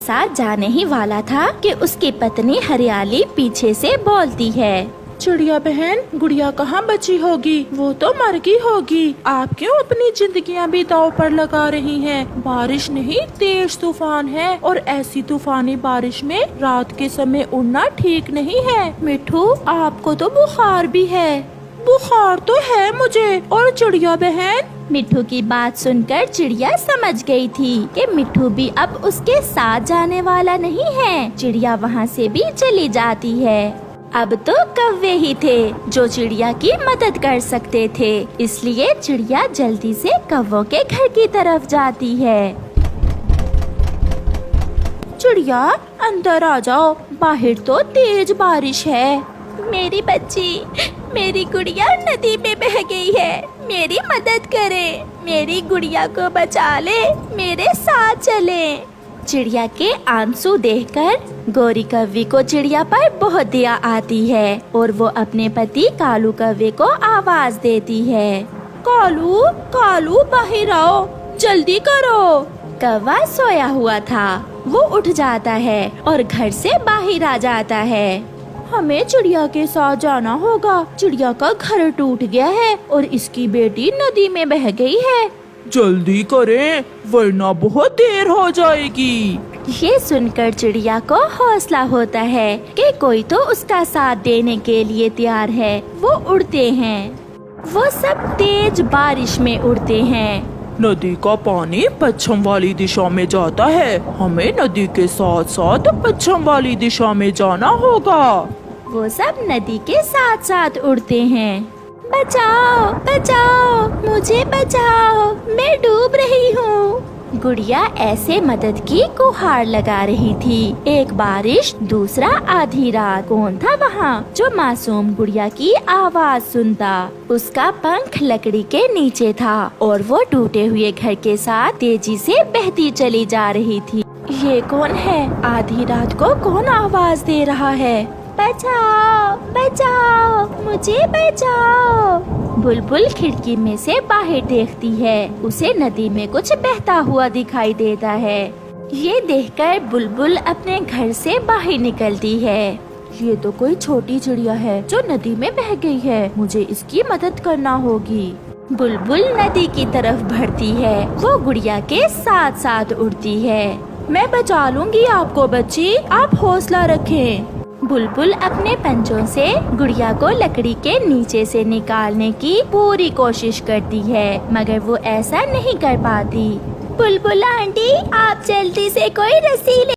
साथ जाने ही वाला था कि उसकी पत्नी हरियाली पीछे से बोलती है, चिड़िया बहन, गुड़िया कहाँ बची होगी? वो तो मर गई होगी। आप क्यों अपनी जिंदगियां भी दांव पर लगा रही हैं? बारिश नहीं, तेज तूफान है और ऐसी तूफानी बारिश में रात के समय उड़ना ठीक नहीं है। मिठू आपको तो बुखार भी है। बुखार तो है मुझे। और चिड़िया बहन? मिठू की बात सुनकर चिड़िया समझ गई थी कि मिठू भी अब उसके साथ जाने वाला नहीं है। चिड़िया वहाँ से भी चली जाती है। अब तो कौवे ही थे जो चिड़िया की मदद कर सकते थे, इसलिए चिड़िया जल्दी से कौवों के घर की तरफ जाती है। चिड़िया अंदर आ जाओ, बाहर तो तेज बारिश है। मेरी बच्ची, मेरी गुड़िया नदी में बह गई है, मेरी मदद करे, मेरी गुड़िया को बचा ले, मेरे साथ चले। चिड़िया के आंसू देखकर गोरी कौवी को चिड़िया पर बहुत दया आती है और वो अपने पति कालू कौवे को आवाज देती है, कालू, कालू बाहर आओ, जल्दी करो। कौवा सोया हुआ था, वो उठ जाता है और घर से बाहर आ जाता है। हमें चिड़िया के साथ जाना होगा। चिड़िया का घर टूट गया है और इसकी बेटी नदी में बह गई है। जल्दी करें वरना बहुत देर हो जाएगी। ये सुनकर चिड़िया को हौसला होता है कि कोई तो उसका साथ देने के लिए तैयार है। वो उड़ते हैं। वो सब तेज बारिश में उड़ते हैं। नदी का पानी पश्चिम वाली दिशा में जाता है, हमें नदी के साथ साथ पश्चिम वाली दिशा में जाना होगा। वो सब नदी के साथ साथ उड़ते हैं। बचाओ, बचाओ, मुझे बचाओ, मैं डूब रही हूँ। गुड़िया ऐसे मदद की गुहार लगा रही थी। एक बारिश, दूसरा आधी रात। कौन था वहाँ जो मासूम गुड़िया की आवाज सुनता? उसका पंख लकड़ी के नीचे था और वो टूटे हुए घर के साथ तेजी से बहती चली जा रही थी। ये कौन है? आधी रात को कौन आवाज दे रहा है? बचाओ, बचाओ, मुझे बचाओ। बुलबुल खिड़की में से बाहर देखती है। उसे नदी में कुछ बहता हुआ दिखाई देता है। ये देखकर बुलबुल अपने घर से बाहर निकलती है। ये तो कोई छोटी चिड़िया है जो नदी में बह गई है। मुझे इसकी मदद करना होगी। बुलबुल नदी की तरफ बढ़ती है। वो गुड़िया के साथ साथ उड़ती है। मैं बचा लूंगी आपको बच्ची, आप हौसला रखें। बुलबुल अपने पंजों से गुड़िया को लकड़ी के नीचे से निकालने की पूरी कोशिश करती है, मगर वो ऐसा नहीं कर पाती। बुलबुल आंटी, आप जल्दी से कोई रस्सी ले